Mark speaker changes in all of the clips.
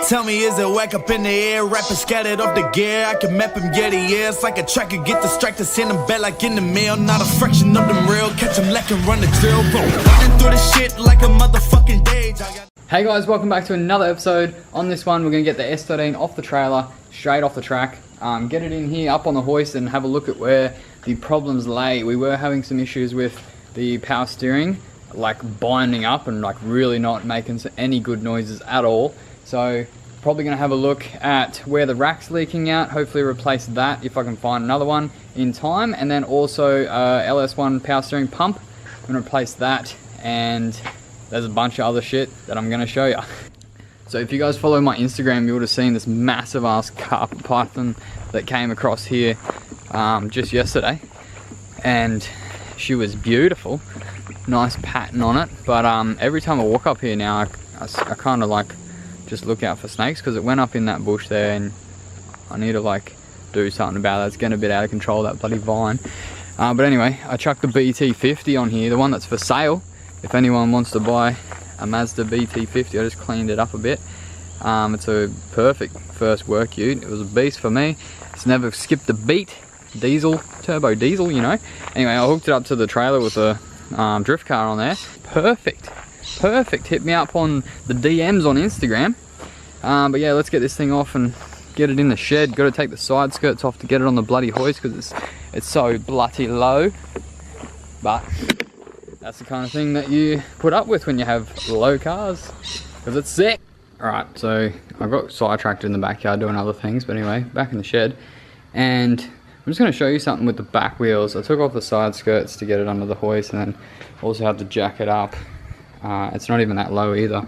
Speaker 1: Tell me, is it whack up in the air? Rapping scattered off the gear. I can map him, yeah, yeah. It's like a tracker, get distracted, send him back like in the mail. Not a fraction of them real. Catch him lacking, run the drill. Running through the shit like a motherfucking day.
Speaker 2: Hey guys, welcome back to another episode. On this one, we're going to get the S13 off the trailer, straight off the track. Get it in here, up on the hoist, and have a look at where the problems lay. We were having some issues with the power steering, like binding up and like really not making any good noises at all. So probably going to have a look at where the rack's leaking out, hopefully replace that if I can find another one in time, and then also LS1 power steering pump. I'm going to replace that, and there's a bunch of other shit that I'm going to show you. So if you guys follow my Instagram, you would have seen this massive ass carpet python that came across here just yesterday, and she was beautiful, nice pattern on it, but every time I walk up here now I kind of like just look out for snakes, because it went up in that bush there and I need to like do something about it. It's getting a bit out of control, that bloody vine. But anyway, I chucked the BT50 on here, the one that's for sale. If anyone wants to buy a Mazda BT50, I just cleaned it up a bit. It's a perfect first work ute. It was a beast for me. It's never skipped a beat. Diesel, turbo diesel, you know. Anyway, I hooked it up to the trailer with a drift car on there. Perfect. Hit me up on the DMs on Instagram. But yeah, let's get this thing off and get it in the shed. Got to take the side skirts off to get it on the bloody hoist, because it's so bloody low. But that's the kind of thing that you put up with when you have low cars, because it's sick. Alright, so I got sidetracked in the backyard doing other things, but anyway, back in the shed. And I'm just going to show you something with the back wheels. I took off the side skirts to get it under the hoist, and then also had to jack it up. It's not even that low either,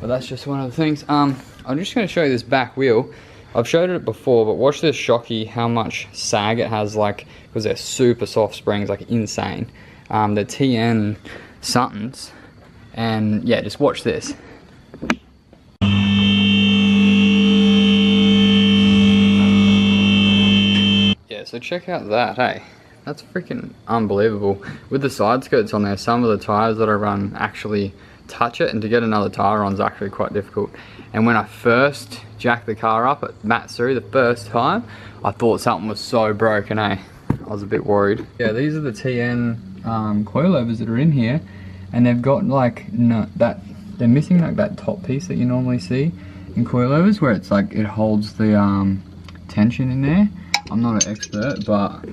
Speaker 2: but that's just one of the things. I'm just going to show you this back wheel. I've showed it before, but watch this shocky how much sag it has, like, because they're super soft springs, like insane. They're TN somethings, and yeah, just watch this. Yeah, so check out that, hey. That's freaking unbelievable. With the side skirts on there, some of the tires that I run actually touch it, and to get another tire on is actually quite difficult. And when I first jacked the car up at Matsuri the first time, I thought something was so broken, eh? I was a bit worried. Yeah, these are the TN coilovers that are in here, and they've got like they're missing like that top piece that you normally see in coilovers, where it's like it holds the tension in there. I'm not an expert, but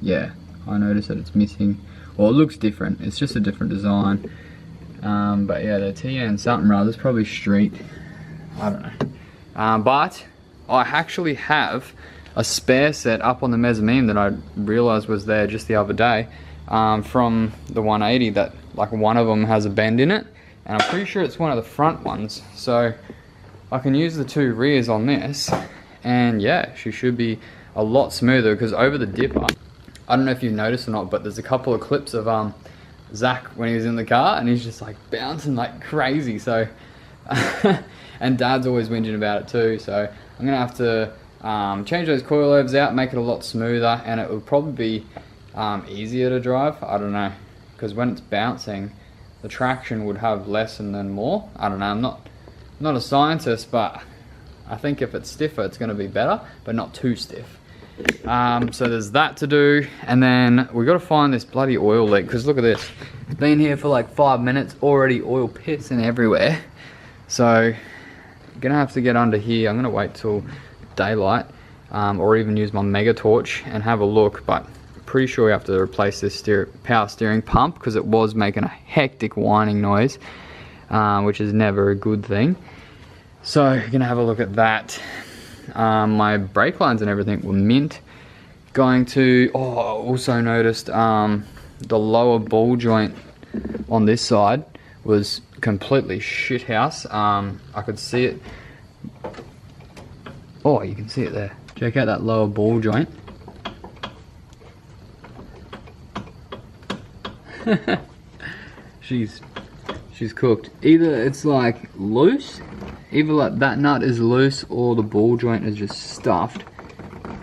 Speaker 2: yeah, I noticed that it's missing. Well, it looks different. It's just a different design. But yeah, the TN something rather. It's probably street. I don't know. But I actually have a spare set up on the mezzanine that I realized was there just the other day, from the 180, that like one of them has a bend in it, and I'm pretty sure it's one of the front ones. So I can use the two rears on this, and yeah, she should be a lot smoother, because over the dipper, I don't know if you've noticed or not, but there's a couple of clips of Zach when he was in the car, and he's just like bouncing like crazy. So and Dad's always whinging about it too, so I'm gonna have to change those coilovers out, make it a lot smoother, and it will probably be easier to drive. I don't know, because when it's bouncing, the traction would have less and then more. I don't know, I'm not a scientist, but I think if it's stiffer it's going to be better, but not too stiff. So there's that to do, and then we got to find this bloody oil leak, because look at this, it's been here for like 5 minutes already, oil pissing everywhere. So I'm gonna have to get under here. I'm gonna wait till daylight, or even use my mega torch and have a look, but pretty sure we have to replace this power steering pump, because it was making a hectic whining noise, which is never a good thing. So we're gonna have a look at that. My brake lines and everything were mint. I also noticed the lower ball joint on this side was completely shit house. I could see it. Oh, you can see it there. Check out that lower ball joint. She's cooked. Either it's like loose, either like that nut is loose, or the ball joint is just stuffed.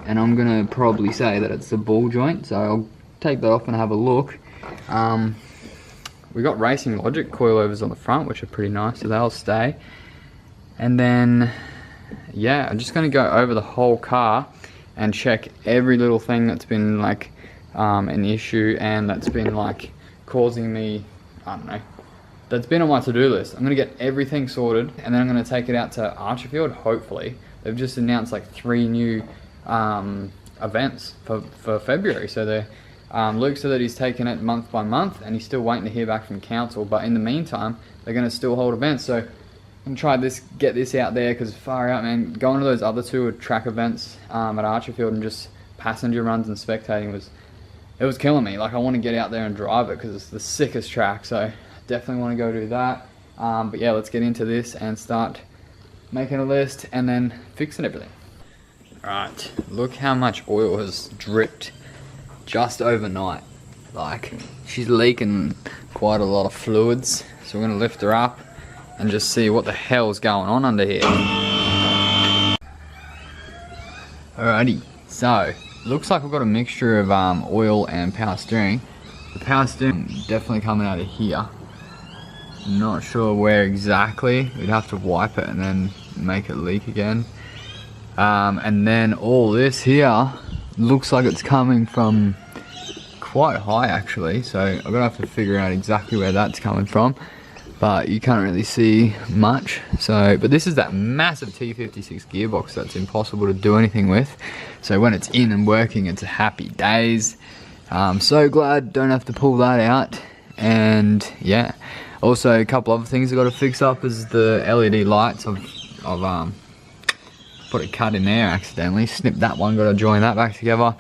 Speaker 2: And I'm gonna probably say that it's the ball joint, so I'll take that off and have a look. We got Racing Logic coilovers on the front, which are pretty nice, so they'll stay. And then yeah, I'm just going to go over the whole car and check every little thing that's been like an issue and that's been like causing me, I don't know, that's been on my to-do list. I'm going to get everything sorted, and then I'm going to take it out to Archerfield, hopefully. They've just announced like 3 new events for February, so they're Luke said that he's taking it month by month and he's still waiting to hear back from council, but in the meantime they're going to still hold events. So I'm going to try get this out there, because far out, man, going to those other 2 track events at Archerfield and just passenger runs and spectating was killing me. Like, I want to get out there and drive it because it's the sickest track, so definitely want to go do that. But yeah, let's get into this and start making a list and then fixing everything. Alright, look how much oil has dripped just overnight. Like, she's leaking quite a lot of fluids, so we're going to lift her up and just see what the hell's going on under here. Alrighty, so looks like we've got a mixture of oil and power steering. The power steering definitely coming out of here. Not sure where exactly. We'd have to wipe it and then make it leak again. And then all this here looks like it's coming from quite high actually, so I'm gonna have to figure out exactly where that's coming from, but you can't really see much. So, but this is that massive T56 gearbox that's impossible to do anything with, so when it's in and working, it's a happy days. I'm so glad don't have to pull that out. And yeah, also a couple other things I've got to fix up is the LED lights. I've put a cut in there accidentally, snipped that one, got to join that back together.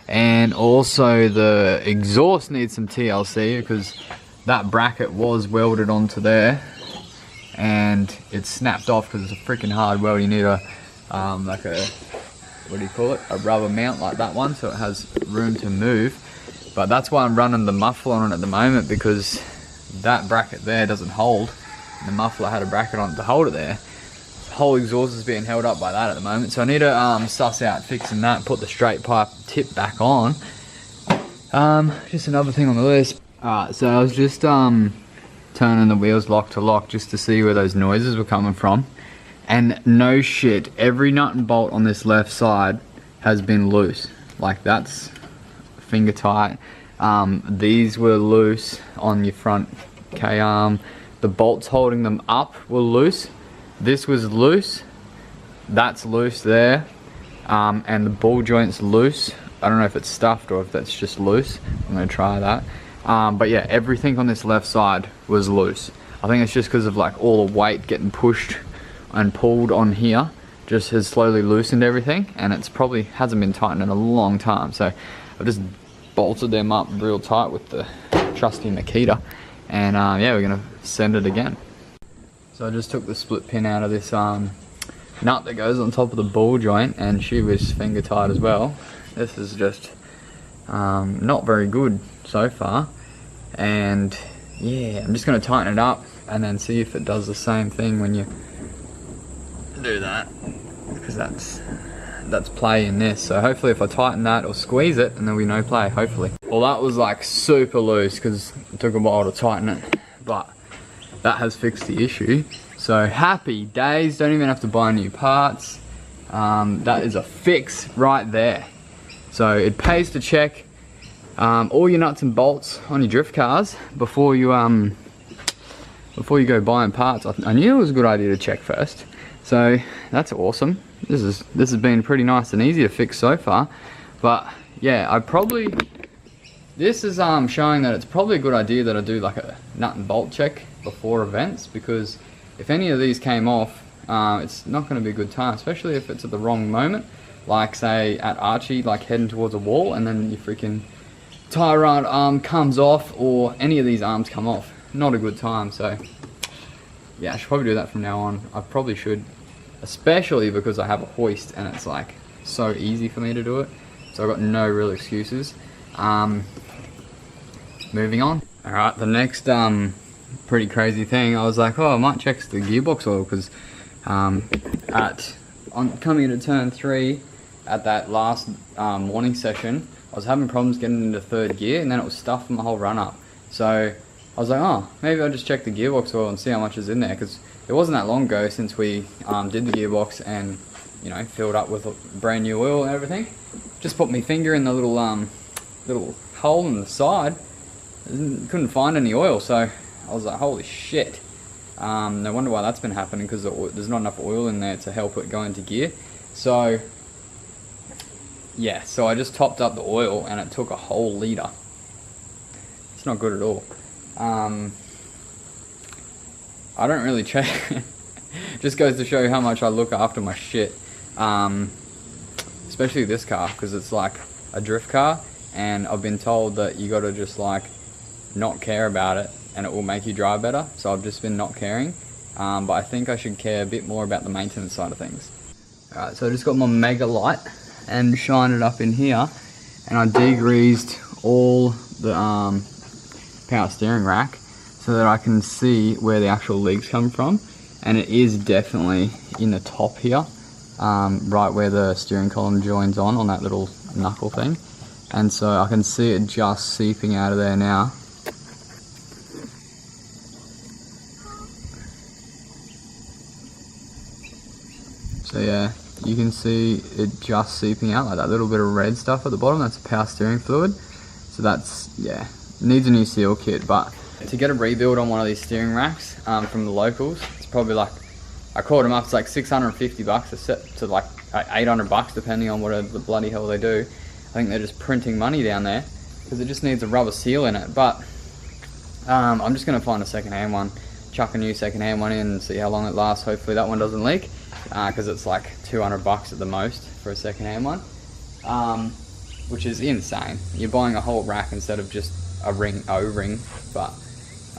Speaker 2: And also the exhaust needs some TLC because that bracket was welded onto there and it snapped off because it's a freaking hard weld. You need a like a, what do you call it, a rubber mount like that one, so it has room to move. But that's why I'm running the muffler on it at the moment, because that bracket there doesn't hold. The muffler had a bracket on it to hold it there. The whole exhaust is being held up by that at the moment, so I need to suss out fixing that, put the straight pipe tip back on. Just another thing on the list. Alright, so I was just turning the wheels lock to lock just to see where those noises were coming from, and no shit, every nut and bolt on this left side has been loose. Like, that's finger tight. These were loose on your front K-arm. The bolts holding them up were loose. This was loose. That's loose there. And the ball joint's loose. I don't know if it's stuffed or if that's just loose. I'm gonna try that. But yeah, everything on this left side was loose. I think it's just because of like all the weight getting pushed and pulled on here just has slowly loosened everything, and it's probably hasn't been tightened in a long time. So I've just bolted them up real tight with the trusty Makita, and yeah, we're gonna send it again. So I just took the split pin out of this nut that goes on top of the ball joint, and she was finger tight as well. This is just not very good so far, and yeah, I'm just gonna tighten it up and then see if it does the same thing when you do that, because that's play in this. So hopefully if I tighten that or squeeze it, and then we no play, hopefully. Well, that was like super loose because it took a while to tighten it, but that has fixed the issue. So happy days, don't even have to buy new parts. That is a fix right there. So it pays to check all your nuts and bolts on your drift cars before you go buying parts. I knew it was a good idea to check first. So that's awesome. This has been pretty nice and easy to fix so far. But yeah, this is showing that it's probably a good idea that I do like a nut and bolt check before events, because if any of these came off, it's not going to be a good time, especially if it's at the wrong moment. Like say at Archie, like heading towards a wall, and then your freaking tie rod arm comes off, or any of these arms come off. Not a good time. So yeah, I should probably do that from now on. I probably should, especially because I have a hoist and it's like so easy for me to do it. So I've got no real excuses. Moving on. Alright, the next pretty crazy thing, I was like, oh, I might check the gearbox oil, because coming into turn 3 at that last morning session, I was having problems getting into third gear, and then it was stuffing my whole run up. So I was like, oh, maybe I'll just check the gearbox oil and see how much is in there, because it wasn't that long ago since we did the gearbox and, you know, filled up with brand new oil and everything. Just put my finger in the little hole in the side, couldn't find any oil, so I was like, holy shit. No wonder why that's been happening, because there's not enough oil in there to help it go into gear. So yeah, so I just topped up the oil and it took a whole litre. It's not good at all. I don't really check. Just goes to show you how much I look after my shit. Especially this car, because it's like a drift car, and I've been told that you gotta just like not care about it and it will make you drive better. So I've just been not caring, but I think I should care a bit more about the maintenance side of things. Alright, so I just got my Mega Light and shined it up in here, and I degreased all the power steering rack so that I can see where the actual leaks come from, and it is definitely in the top here, right where the steering column joins on that little knuckle thing, and so I can see it just seeping out of there now. So yeah, you can see it just seeping out like that little bit of red stuff at the bottom. That's power steering fluid. So that's, yeah, needs a new seal kit. But to get a rebuild on one of these steering racks from the locals, it's probably like, I called them up, it's like 650 bucks a set to like 800 bucks depending on whatever the bloody hell they do. I think they're just printing money down there because it just needs a rubber seal in it. But I'm just going to find a second-hand one, chuck a new second-hand one in and see how long it lasts. Hopefully that one doesn't leak, because it's like 200 bucks at the most for a second-hand one, which is insane. You're buying a whole rack instead of just a O-ring, but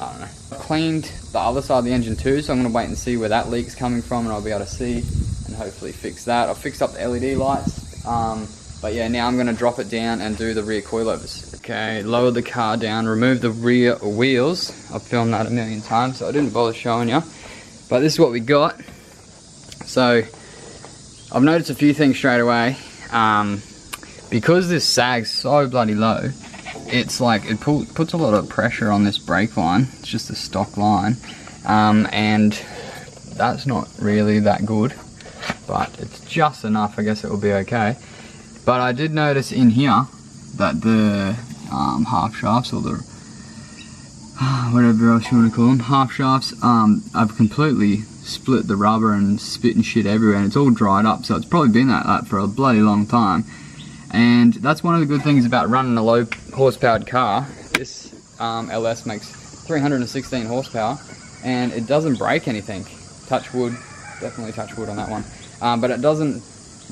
Speaker 2: I don't know. I've cleaned the other side of the engine too, so I'm going to wait and see where that leak's coming from, and I'll be able to see and hopefully fix that. I've fixed up the LED lights, but yeah, now I'm going to drop it down and do the rear coilovers. Okay, lower the car down, remove the rear wheels. I've filmed that a million times, so I didn't bother showing you, but this is what we got. So I've noticed a few things straight away. Because this sag's so bloody low, it's like it puts a lot of pressure on this brake line. It's just a stock line, and that's not really that good, but it's just enough. I guess it will be okay. But I did notice in here that the half shafts, or the whatever else you want to call them, half shafts, I've completely split the rubber and spit and shit everywhere, and it's all dried up. So it's probably been like that for a bloody long time. And that's one of the good things about running a low horsepowered car. This LS makes 316 horsepower and it doesn't break anything. Touch wood, definitely touch wood on that one. But it doesn't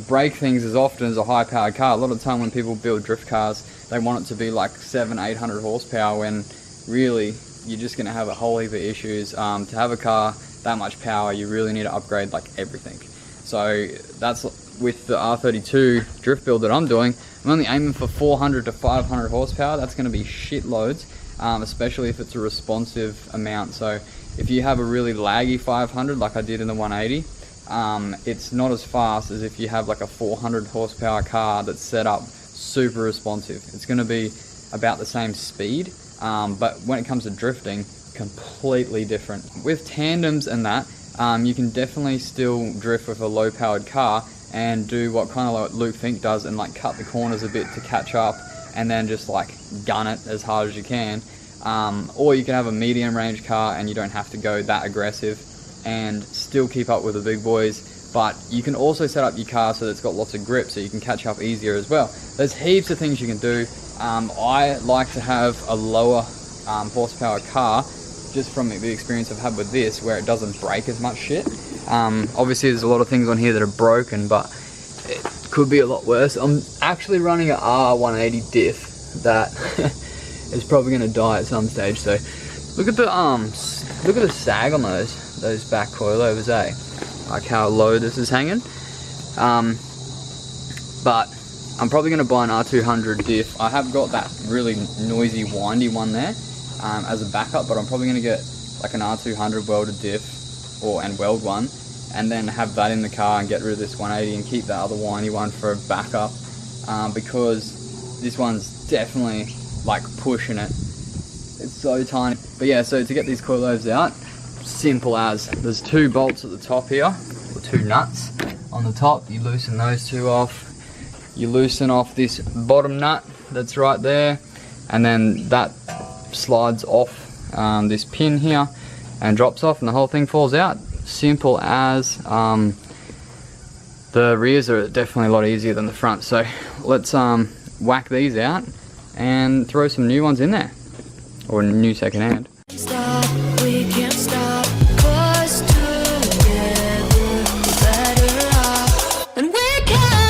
Speaker 2: break things as often as a high powered car. A lot of the time when people build drift cars, they want it to be like 700-800 horsepower, when really you're just going to have a whole heap of issues. To have a car that much power, you really need to upgrade like everything. So that's with the R32 drift build that I'm doing. I'm only aiming for 400 to 500 horsepower. That's going to be shit loads, especially if it's a responsive amount. So if you have a really laggy 500 like I did in the 180, it's not as fast as if you have like a 400 horsepower car that's set up super responsive. It's going to be about the same speed, but when it comes to drifting, completely different. With tandems and that, you can definitely still drift with a low powered car and do what kind of like Luke Fink does, and like cut the corners a bit to catch up and then just like gun it as hard as you can. Or you can have a medium range car and you don't have to go that aggressive and still keep up with the big boys, but you can also set up your car so that it's got lots of grip so you can catch up easier as well. There's heaps of things you can do. I like to have a lower horsepower car, just from the experience I've had with this, where it doesn't break as much shit. Obviously there's a lot of things on here that are broken, but it could be a lot worse. I'm actually running an R180 diff that is probably going to die at some stage. So look at the sag on those back coilovers, eh? Like how low this is hanging. But I'm probably going to buy an R200 diff. I have got that really noisy windy one there as a backup, but I'm probably going to get like an R200 welded diff and weld one, and then have that in the car and get rid of this 180 and keep that other whiny one for a backup, because this one's definitely like pushing it. It's so tiny. But yeah, so to get these coilovers out, simple as, there's 2 bolts at the top here, or 2 nuts on the top. You loosen those 2 off. You loosen off this bottom nut that's right there, and then that slides off this pin here and drops off, and the whole thing falls out. Simple as. The rears are definitely a lot easier than the front, so let's whack these out and throw some new ones in there, or new second hand.
Speaker 3: Stop, we can't stop, 'cause together we're better off, and we can.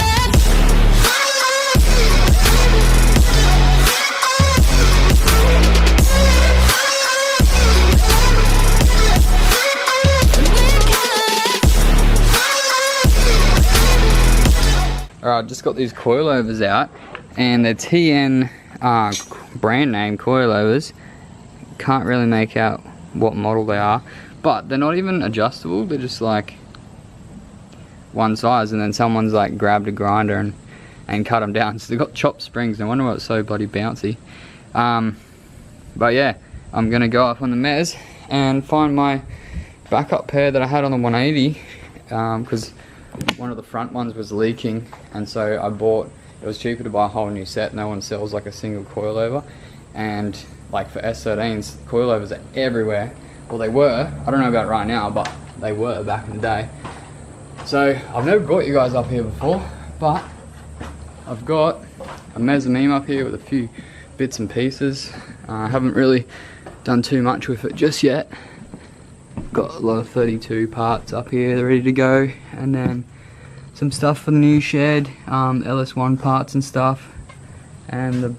Speaker 2: Alright, just got these coilovers out, and they're TN brand name coilovers. Can't really make out what model they are, but they're not even adjustable. They're just like one size, and then someone's like grabbed a grinder and cut them down. So they've got chopped springs. No wonder why it's so bloody bouncy. But yeah, I'm gonna go up on the mez and find my backup pair that I had on the 180, because one of the front ones was leaking, and so I bought, it was cheaper to buy a whole new set. No one sells like a single coilover, and like for S13s, coilovers are everywhere. Well, they were, I don't know about right now, but they were back in the day. So I've never brought you guys up here before, but I've got a mezzanine up here with a few bits and pieces. I haven't really done too much with it just yet. Got a lot of 32 parts up here ready to go, and then some stuff for the new shed, LS1 parts and stuff, and the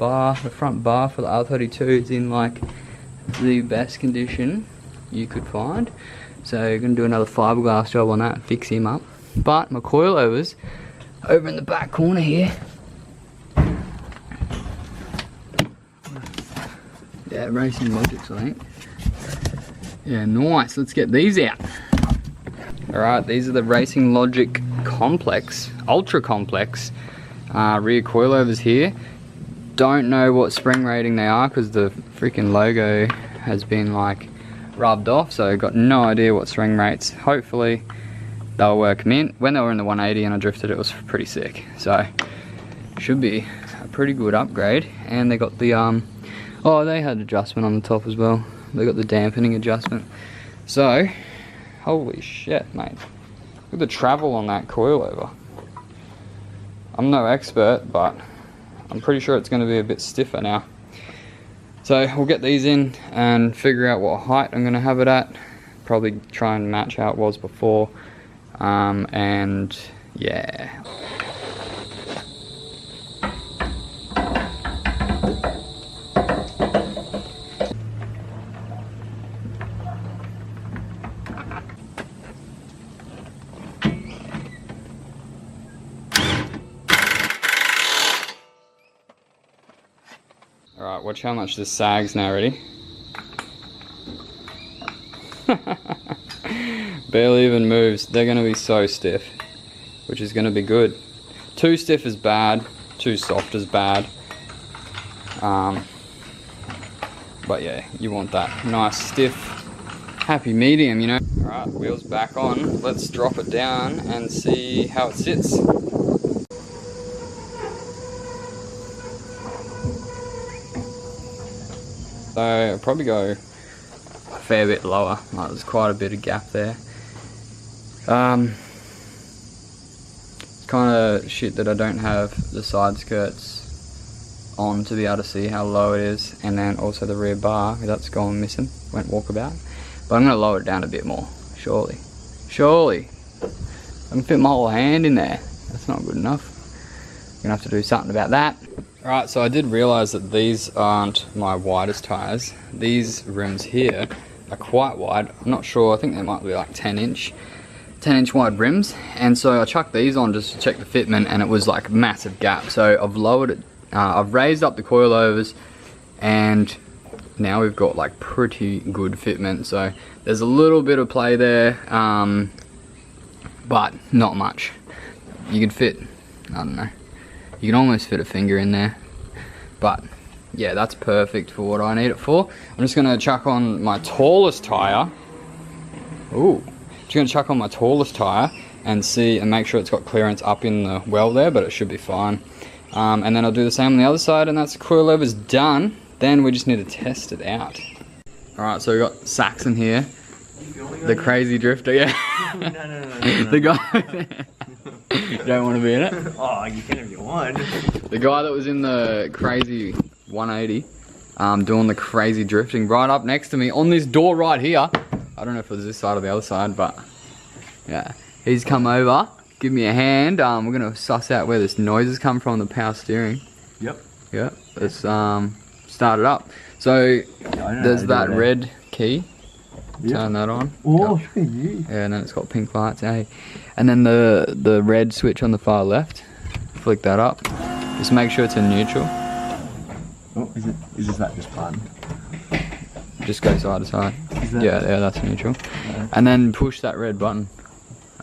Speaker 2: front bar for the R32 is in like the best condition you could find, so I'm gonna do another fiberglass job on that, fix him up. But my coilovers over in the back corner here, yeah, Racing Logics I think. Yeah, nice. Let's get these out. Alright, these are the Racing Logic Complex, Ultra Complex rear coilovers here. Don't know what spring rating they are because the freaking logo has been like rubbed off, so I've got no idea what spring rates. Hopefully they'll work them in. When they were in the 180 and I drifted, it was pretty sick. So should be a pretty good upgrade. And they got the oh, they had adjustment on the top as well. They got the dampening adjustment. So, holy shit, mate. Look at the travel on that coilover. I'm no expert, but I'm pretty sure it's going to be a bit stiffer now. So, we'll get these in and figure out what height I'm going to have it at. Probably try and match how it was before. And, yeah. Alright, watch how much this sags now, ready? Barely even moves. They're going to be so stiff, which is going to be good. Too stiff is bad, too soft is bad. But yeah, you want that nice, stiff, happy medium, you know? Alright, wheels back on. Let's drop it down and see how it sits. So I'll probably go a fair bit lower, like there's quite a bit of gap there. It's kind of shit that I don't have the side skirts on to be able to see how low it is, and then also the rear bar, that's gone missing, went walkabout. But I'm going to lower it down a bit more, surely. Surely! I can fit my whole hand in there, that's not good enough. I'm going to have to do something about that. Alright, so I did realise that these aren't my widest tyres. These rims here are quite wide. I'm not sure, I think they might be like 10 inch wide rims. And so I chucked these on just to check the fitment, and it was like massive gap. So I've lowered it, I've raised up the coilovers, and now we've got like pretty good fitment. So there's a little bit of play there, but not much. You could fit, I don't know, you can almost fit a finger in there, but yeah, that's perfect for what I need it for. I'm just gonna chuck on my tallest tire, Ooh. Just gonna chuck on my tallest tyre and see and make sure it's got clearance up in the well there, but it should be fine. And then I'll do the same on the other side, and that's the coilovers done. Then we just need to test it out. Alright, so we got Saxon here. The crazy drifter, yeah.
Speaker 4: No.
Speaker 2: The guy. You don't want to be in it?
Speaker 4: Oh, you can if you want.
Speaker 2: The guy that was in the crazy 180, doing the crazy drifting right up next to me on this door right here. I don't know if it was this side or the other side, but yeah. He's come over, give me a hand. We're going to suss out where this noise has come from, the power steering.
Speaker 4: Yep.
Speaker 2: Yep, let's start it up. So there's that red key. Turn that on.
Speaker 4: Oh,
Speaker 2: yeah, and then it's got pink lights, eh? And then the red switch on the far left. Flick that up. Just make sure it's in neutral.
Speaker 4: Oh, is this that just button?
Speaker 2: Just go side to side.
Speaker 4: That
Speaker 2: yeah, that's neutral. And then push that red button.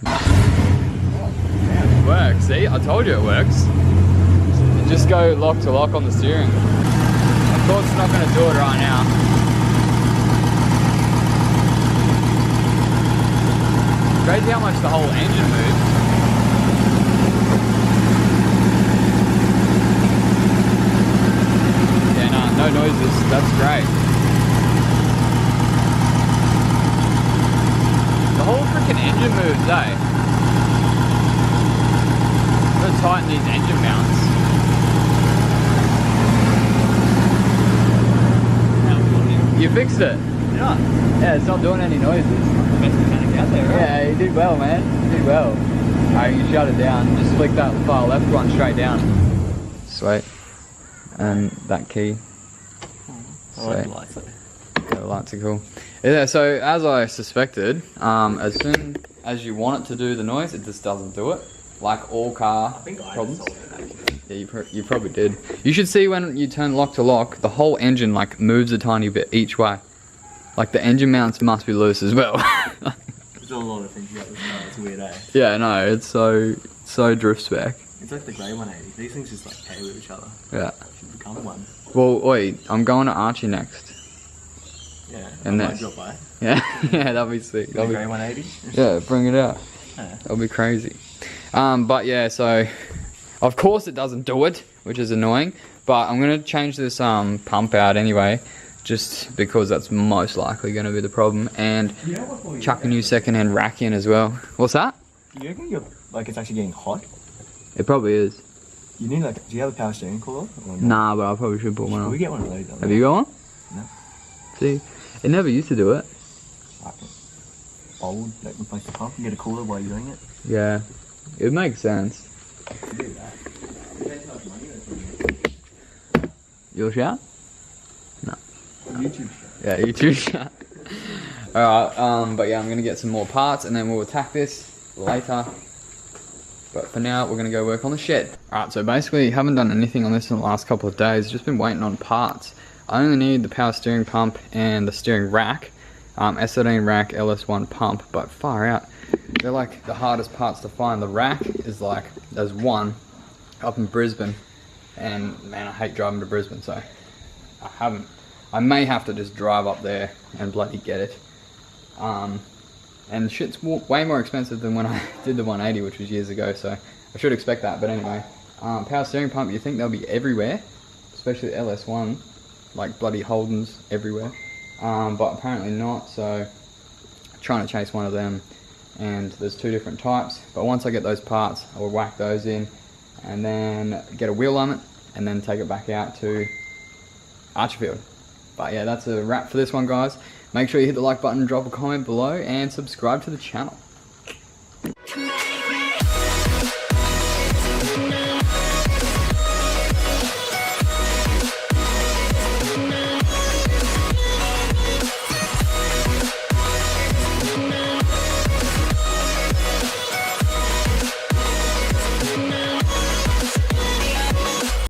Speaker 2: It works, see? I told you it works. Just go lock to lock on the steering. Of course it's not going to do it right now. Crazy how much the whole engine moves. Yeah, no noises. That's great. The whole freaking engine moves, eh? Gotta tighten these engine mounts. You fixed it?
Speaker 4: Yeah.
Speaker 2: Yeah, it's not doing any noises.
Speaker 4: Best mechanic out there, right?
Speaker 2: Yeah, you did well, man. You did well. Alright, you shut it down. Just flick that far left one straight down. Sweet. And that key.
Speaker 4: I like the lights though.
Speaker 2: Yeah, the lights are cool. Yeah, so as I suspected, as soon as you want it to do the noise, it just doesn't do it. Like all car problems. Yeah, you probably did. You should see when you turn lock to lock, the whole engine like moves a tiny bit each way. Like the engine mounts must be loose as well.
Speaker 4: There's a lot of things about this car, it's weird, eh?
Speaker 2: Yeah, no, it's so drift spec.
Speaker 4: It's like the grey 180. These things just like play with each other.
Speaker 2: Yeah.
Speaker 4: Should become one.
Speaker 2: Well, wait, I'm going to Archie next.
Speaker 4: Yeah.
Speaker 2: And
Speaker 4: I might
Speaker 2: this.
Speaker 4: drop by.
Speaker 2: Yeah, yeah, that'll be sick.
Speaker 4: The
Speaker 2: That'll be,
Speaker 4: grey 180.
Speaker 2: yeah, bring it out.
Speaker 4: Yeah.
Speaker 2: That'll be crazy. But yeah, so of course it doesn't do it, which is annoying. But I'm gonna change this pump out anyway, just because that's most likely gonna be the problem, and chuck a new second-hand rack in as well. What's that?
Speaker 4: Do you reckon it's actually getting hot?
Speaker 2: It probably is.
Speaker 4: You need do you have a power steering cooler?
Speaker 2: Nah, but I probably should put one
Speaker 4: Should
Speaker 2: on.
Speaker 4: we get one of those?
Speaker 2: Have you got one?
Speaker 4: No.
Speaker 2: See, it never used to do it.
Speaker 4: Like old, like replace the pump and get a cooler while you're doing it.
Speaker 2: Yeah, it makes sense.
Speaker 4: Do that.
Speaker 2: Your shout? No.
Speaker 4: YouTube.
Speaker 2: Yeah, YouTube shout. Alright, but yeah, I'm gonna get some more parts and then we'll attack this later. But for now, we're gonna go work on the shed. Alright, so basically, haven't done anything on this in the last couple of days. Just been waiting on parts. I only need the power steering pump and the steering rack. S13 rack, LS1 pump, but far out. They're like the hardest parts to find. The rack is like, there's one up in Brisbane. And man, I hate driving to Brisbane, so I may have to just drive up there and bloody get it. And shit's way more expensive than when I did the 180, which was years ago, so I should expect that. But anyway, power steering pump, you think they'll be everywhere, especially the LS1, like bloody Holdens everywhere, but apparently not. So trying to chase one of them, and there's two different types. But once I get those parts, I will whack those in and then get a wheel on it and then take it back out to Archerfield. But yeah, that's a wrap for this one, guys. Make sure you hit the like button, drop a comment below, and subscribe to the channel.